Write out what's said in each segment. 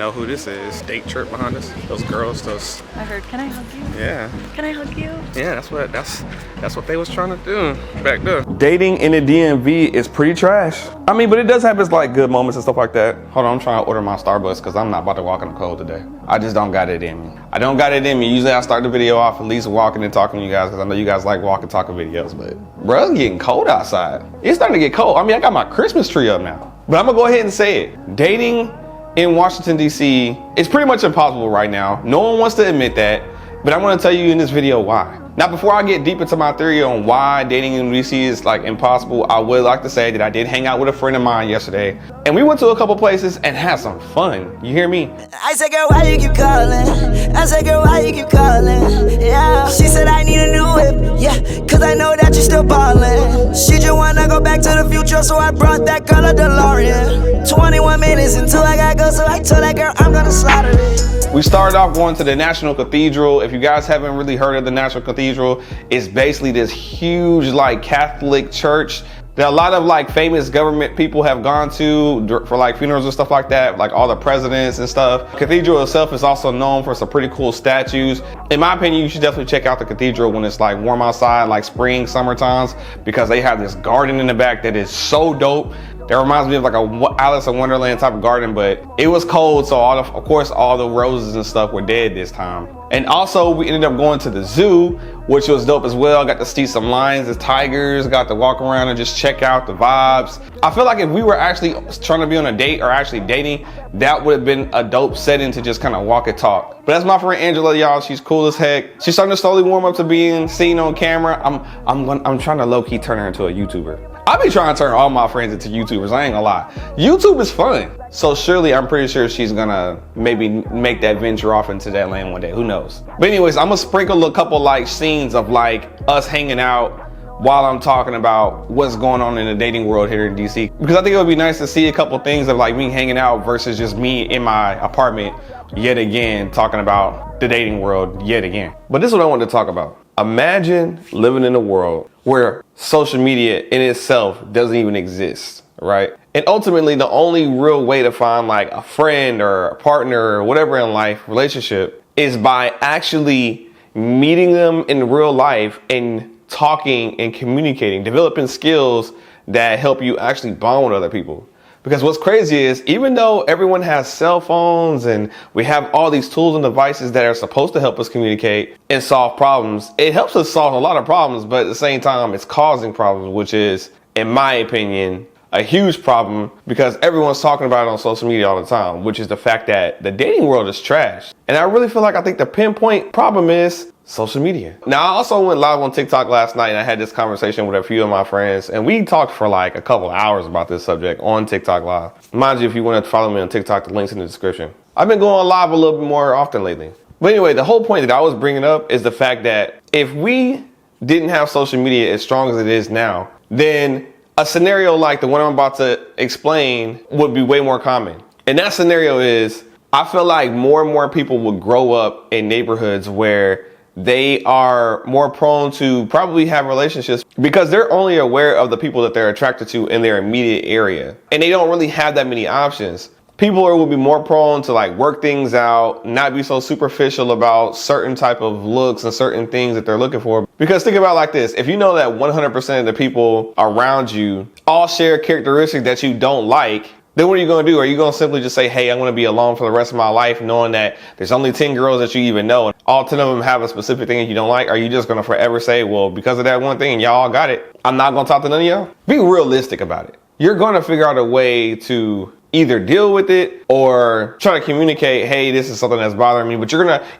know who this is. Date trip behind us. Those girls, those. I heard, can I hug you? Yeah. Can I hug you? Yeah, that's what they was trying to do back then. Dating in the DMV is pretty trash. I mean, but it does have its like good moments and stuff like that. Hold on, I'm trying to order my Starbucks because I'm not about to walk in the cold today. I just don't got it in me. I don't got it in me. Usually I start the video off at least walking and talking to you guys because I know you guys like walking talking videos, but bro, it's getting cold outside. It's starting to get cold. I mean, I got my Christmas tree up now. But I'm gonna go ahead and say it. Dating in Washington, D.C. is pretty much impossible right now. No one wants to admit that, but I'm gonna tell you in this video why. Now, before I get deep into my theory on why dating in D.C. is like impossible, I would like to say that I did hang out with a friend of mine yesterday, and we went to a couple places and had some fun. You hear me? I said, girl, why you keep calling? I said, girl, why you keep calling? Yeah. She said, I need a new whip. Yeah, cause I know that you're still ballin'. She just wanna go back to the future, so I brought that color DeLorean. 21 minutes until I gotta go, so I told that girl I'm gonna slaughter it. We started off going to the National Cathedral. If you guys haven't really heard of the National Cathedral, it's basically this huge like Catholic church that a lot of like famous government people have gone to for like funerals and stuff like that, like all the presidents and stuff. Cathedral itself is also known for some pretty cool statues. In my opinion, you should definitely check out the cathedral when it's like warm outside, like spring, summer times, because they have this garden in the back that is so dope. That reminds me of like a Alice in Wonderland type of garden, but it was cold, so of course all the roses and stuff were dead this time. And also we ended up going to the zoo, which was dope as well. Got to see some lions and tigers, got to walk around and just check out the vibes. I feel like if we were actually trying to be on a date or actually dating, that would have been a dope setting to just kind of walk and talk. But that's my friend Angela, y'all. She's cool as heck. She's starting to slowly warm up to being seen on camera. I'm trying to low-key turn her into a YouTuber. I be trying to turn all my friends into YouTubers, I ain't gonna lie. YouTube is fun. So surely I'm pretty sure she's gonna maybe make that venture off into that lane one day, who knows. But anyways, I'm gonna sprinkle a couple like scenes of like us hanging out while I'm talking about what's going on in the dating world here in DC. Because I think it would be nice to see a couple things of like me hanging out versus just me in my apartment yet again, talking about the dating world yet again. But this is what I wanted to talk about. Imagine living in a world where social media in itself doesn't even exist, right? And ultimately, the only real way to find like a friend or a partner or whatever in life, relationship, is by actually meeting them in real life and talking and communicating, developing skills that help you actually bond with other people. Because what's crazy is even though everyone has cell phones and we have all these tools and devices that are supposed to help us communicate and solve problems, it helps us solve a lot of problems, but at the same time, it's causing problems, which is, in my opinion, a huge problem because everyone's talking about it on social media all the time, which is the fact that the dating world is trash. And I really feel like I think the pinpoint problem is social media. Now, I also went live on TikTok last night and I had this conversation with a few of my friends and we talked for like a couple hours about this subject on TikTok Live. Mind you, if you want to follow me on TikTok, the link's in the description. I've been going live a little bit more often lately. But anyway, the whole point that I was bringing up is the fact that if we didn't have social media as strong as it is now, then a scenario like the one I'm about to explain would be way more common. And that scenario is, I feel like more and more people would grow up in neighborhoods where they are more prone to probably have relationships because they're only aware of the people that they're attracted to in their immediate area. And they don't really have that many options. People will be more prone to like work things out, not be so superficial about certain type of looks and certain things that they're looking for. Because think about it like this, if you know that 100% of the people around you all share characteristics that you don't like, then what are you going to do? Are you going to simply just say, hey, I'm going to be alone for the rest of my life, knowing that there's only 10 girls that you even know and all 10 of them have a specific thing that you don't like? Are you just going to forever say, well, because of that one thing and y'all all got it, I'm not going to talk to none of y'all? Be realistic about it. You're going to figure out a way to either deal with it or try to communicate, hey, this is something that's bothering me. But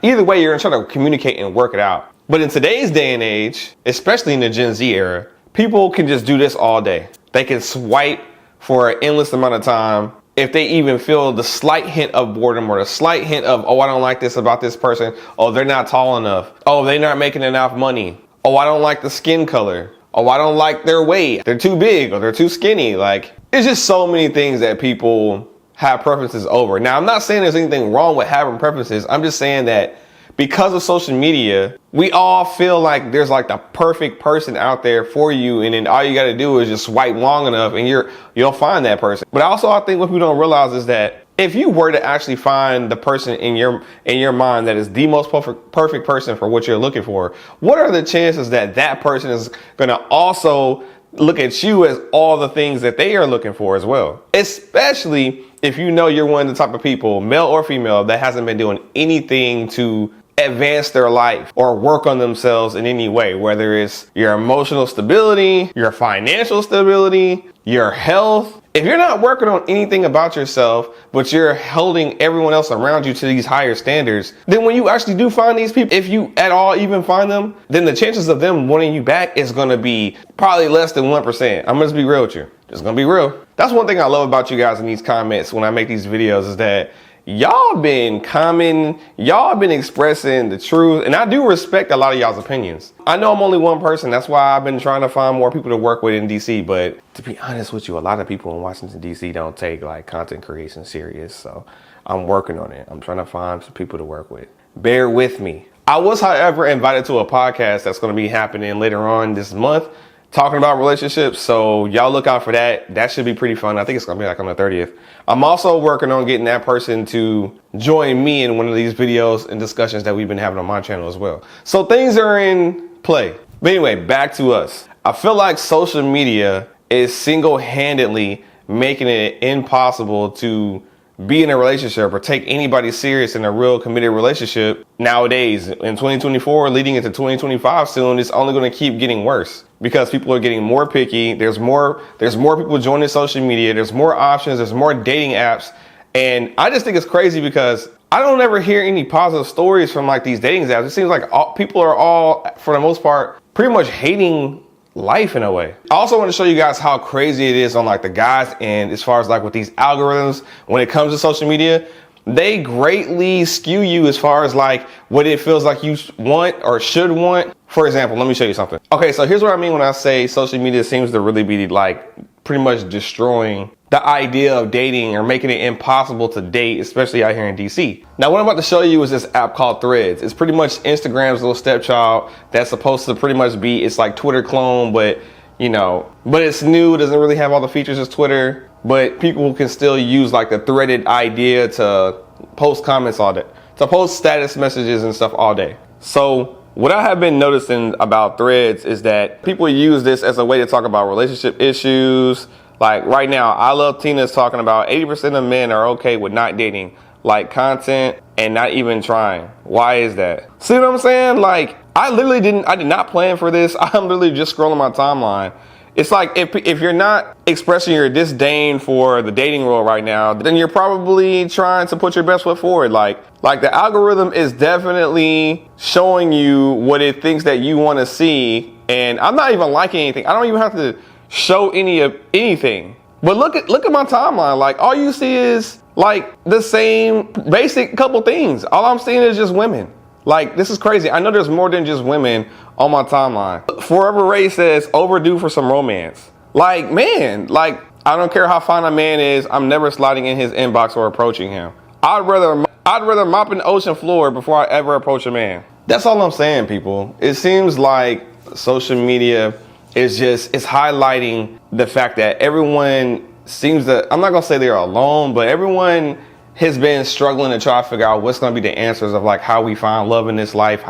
either way, you're going to try to communicate and work it out. But in today's day and age, especially in the Gen Z era, people can just do this all day. They can swipe for an endless amount of time. If they even feel the slight hint of boredom or the slight hint of, oh, I don't like this about this person. Oh, they're not tall enough. Oh, they're not making enough money. Oh, I don't like the skin color. Oh, I don't like their weight. They're too big or they're too skinny. Like, it's just so many things that people have preferences over. Now, I'm not saying there's anything wrong with having preferences. I'm just saying that because of social media, we all feel like there's like the perfect person out there for you. And then all you got to do is just swipe long enough and you'll find that person. But also, I think what people don't realize is that if you were to actually find the person in your mind that is the most perfect person for what you're looking for, what are the chances that that person is going to also look at you as all the things that they are looking for as well? Especially if you know you're one of the type of people, male or female, that hasn't been doing anything to advance their life or work on themselves in any way, whether it's your emotional stability, your financial stability, your health. If you're not working on anything about yourself, but you're holding everyone else around you to these higher standards, then when you actually do find these people, if you at all even find them, then the chances of them wanting you back is going to be probably less than 1%. I'm going to be real with you. It's going to be real. That's one thing I love about you guys in these comments when I make these videos, is that y'all been commenting, y'all been expressing the truth, and I do respect a lot of y'all's opinions. I know I'm only one person, that's why I've been trying to find more people to work with in DC, but to be honest with you, a lot of people in Washington DC don't take like content creation serious, so I'm working on it. I'm trying to find some people to work with. Bear with me. I was, however, invited to a podcast that's going to be happening later on this month, talking about relationships, so y'all look out for that. That should be pretty fun. I think it's gonna be like on the 30th. I'm also working on getting that person to join me in one of these videos and discussions that we've been having on my channel as well. So things are in play. But anyway, back to us. I feel like social media is single-handedly making it impossible to be in a relationship or take anybody serious in a real committed relationship nowadays. In 2024, leading into 2025 soon, it's only going to keep getting worse because people are getting more picky. There's more people joining social media. There's more options. There's more dating apps. And I just think it's crazy because I don't ever hear any positive stories from like these dating apps. It seems like people are all, for the most part, pretty much hating life in a way. I also want to show you guys how crazy it is on like the guys end as far as like with these algorithms when it comes to social media. They greatly skew you as far as like what it feels like you want or should want. For example, let me show you something. Okay, so here's what I mean when I say social media seems to really be like pretty much destroying the idea of dating or making it impossible to date, especially out here in DC. Now, what I'm about to show you is this app called Threads. It's pretty much Instagram's little stepchild that's supposed to pretty much be, it's like Twitter clone, but but it's new. It doesn't really have all the features as Twitter, but people can still use like the threaded idea to post comments all day, to post status messages and stuff all day. So what I have been noticing about Threads is that people use this as a way to talk about relationship issues. Like right now, I Love Tina is talking about 80% of men are okay with not dating, like content and not even trying. Why is that? See what I'm saying? Like I did not plan for this. I'm literally just scrolling my timeline. It's like if you're not expressing your disdain for the dating world right now, then you're probably trying to put your best foot forward. Like the algorithm is definitely showing you what it thinks that you want to see. And I'm not even liking anything. I don't even have to show anything. But look at my timeline. Like all you see is like the same basic couple things. All I'm seeing is just women. Like this is crazy. I know there's more than just women on my timeline. Forever Ray says overdue for some romance. Like man, like I don't care how fine a man is, I'm never sliding in his inbox or approaching him. I'd rather mop an ocean floor before I ever approach a man. That's all I'm saying, people. It seems like social media it's highlighting the fact that everyone seems to, I'm not gonna say they're alone, but everyone has been struggling to try to figure out what's gonna be the answers of like how we find love in this life,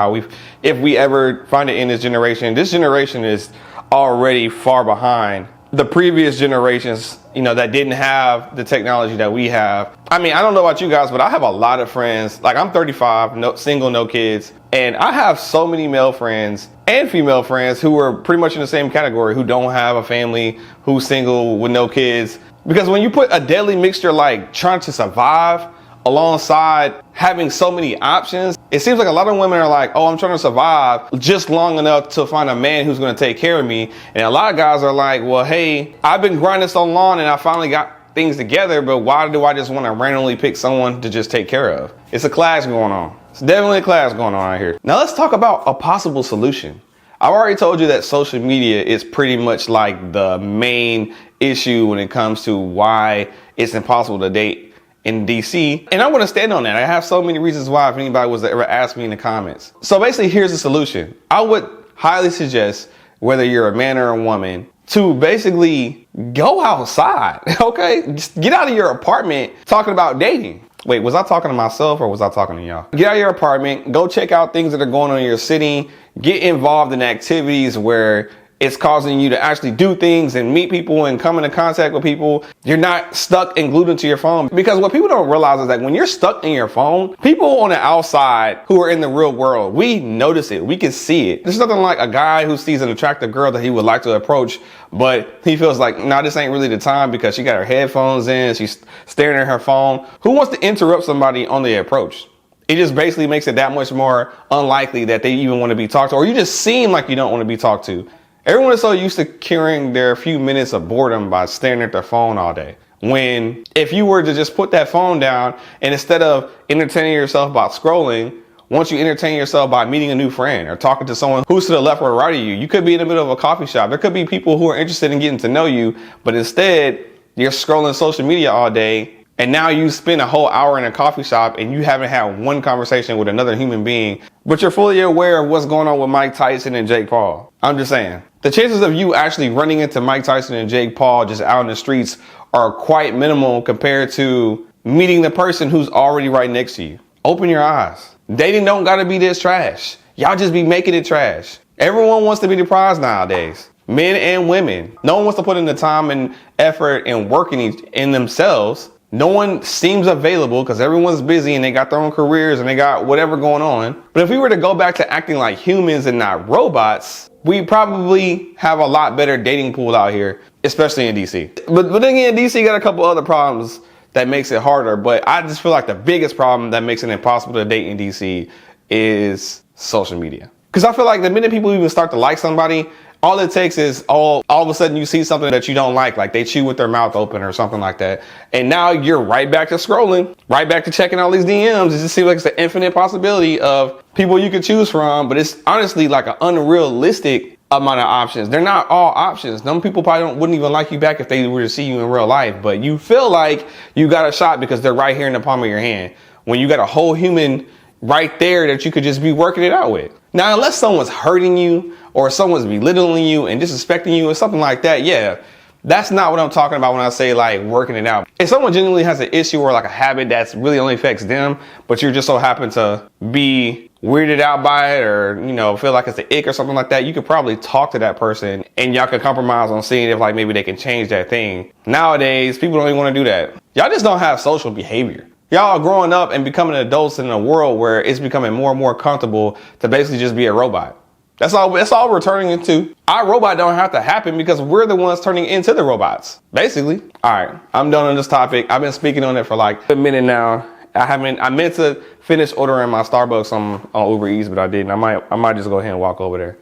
if we ever find it in this generation. This generation is already far behind the previous generations, that didn't have the technology that we have. I mean, I don't know about you guys, but I have a lot of friends. Like I'm 35, single, no kids. And I have so many male friends and female friends who are pretty much in the same category, who don't have a family, who's single with no kids. Because when you put a deadly mixture like trying to survive alongside having so many options, it seems like a lot of women are like, oh, I'm trying to survive just long enough to find a man who's going to take care of me. And a lot of guys are like, well, hey, I've been grinding so long and I finally got things together, but why do I just want to randomly pick someone to just take care of? It's a clash going on. It's definitely a clash going on out here. Now let's talk about a possible solution. I've already told you that social media is pretty much like the main issue when it comes to why it's impossible to date in DC. And I'm going to stand on that. I have so many reasons why if anybody was to ever ask me in the comments. So basically here's the solution. I would highly suggest, whether you're a man or a woman, to basically go outside, okay? Just get out of your apartment talking about dating. Wait, was I talking to myself or was I talking to y'all? Get out of your apartment, go check out things that are going on in your city, get involved in activities where it's causing you to actually do things and meet people and come into contact with people. You're not stuck and glued into your phone. Because what people don't realize is that when you're stuck in your phone, people on the outside who are in the real world, we notice it. We can see it. There's nothing like a guy who sees an attractive girl that he would like to approach, but he feels like, nah, this ain't really the time because she got her headphones in, she's staring at her phone. Who wants to interrupt somebody on the approach? It just basically makes it that much more unlikely that they even want to be talked to, or you just seem like you don't want to be talked to. Everyone is so used to curing their few minutes of boredom by staring at their phone all day. When if you were to just put that phone down and instead of entertaining yourself by scrolling, once you entertain yourself by meeting a new friend or talking to someone who's to the left or right of you, you could be in the middle of a coffee shop. There could be people who are interested in getting to know you, but instead you're scrolling social media all day. And now you spend a whole hour in a coffee shop and you haven't had one conversation with another human being, but you're fully aware of what's going on with Mike Tyson and Jake Paul. I'm just saying. The chances of you actually running into Mike Tyson and Jake Paul just out in the streets are quite minimal compared to meeting the person who's already right next to you. Open your eyes. Dating don't gotta be this trash. Y'all just be making it trash. Everyone wants to be the prize nowadays. Men and women. No one wants to put in the time and effort and work in themselves. No one seems available because everyone's busy and they got their own careers and they got whatever going on. But if we were to go back to acting like humans and not robots, we probably have a lot better dating pool out here, especially in DC. But then again, DC got a couple other problems that makes it harder. But I just feel like the biggest problem that makes it impossible to date in DC is social media. Because I feel like the minute people even start to like somebody, all it takes is all of a sudden you see something that you don't like they chew with their mouth open or something like that. And now you're right back to scrolling, right back to checking all these DMs. It just seems like it's an infinite possibility of people you could choose from, but it's honestly like an unrealistic amount of options. They're not all options. Some people probably wouldn't even like you back if they were to see you in real life, but you feel like you got a shot because they're right here in the palm of your hand. When you got a whole human right there that you could just be working it out with. Now, unless someone's hurting you or someone's belittling you and disrespecting you or something like that, yeah, that's not what I'm talking about when I say like working it out. If someone genuinely has an issue or like a habit that's really only affects them, but you just so happen to be weirded out by it or, you know, feel like it's an ick or something like that, you could probably talk to that person and y'all could compromise on seeing if like maybe they can change that thing. Nowadays, people don't even want to do that. Y'all just don't have social behavior. Y'all are growing up and becoming adults in a world where it's becoming more and more comfortable to basically just be a robot. That's all we're turning into. Our robot don't have to happen because we're the ones turning into the robots, basically. All right, I'm done on this topic. I've been speaking on it for like a minute now. I meant to finish ordering my Starbucks on Uber Eats, but I didn't. I might just go ahead and walk over there.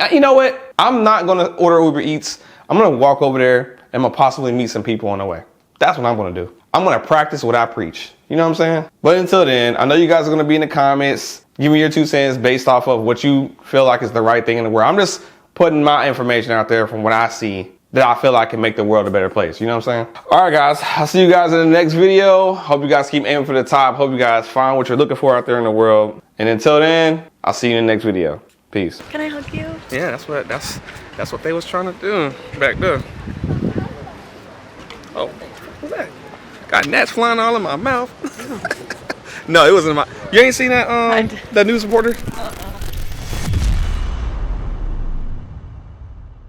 You know what? I'm not gonna order Uber Eats. I'm gonna walk over there and I'm gonna possibly meet some people on the way. That's what I'm gonna do. I'm gonna practice what I preach. You know what I'm saying? But until then, I know you guys are gonna be in the comments. Give me your 2 cents based off of what you feel like is the right thing in the world. I'm just putting my information out there from what I see that I feel like can make the world a better place. You know what I'm saying? All right, guys. I'll see you guys in the next video. Hope you guys keep aiming for the top. Hope you guys find what you're looking for out there in the world. And until then, I'll see you in the next video. Peace. Can I hug you? Yeah, that's what they was trying to do back there. Oh, what's that? Got gnats flying all in my mouth. No, it wasn't my. You ain't seen that that news reporter?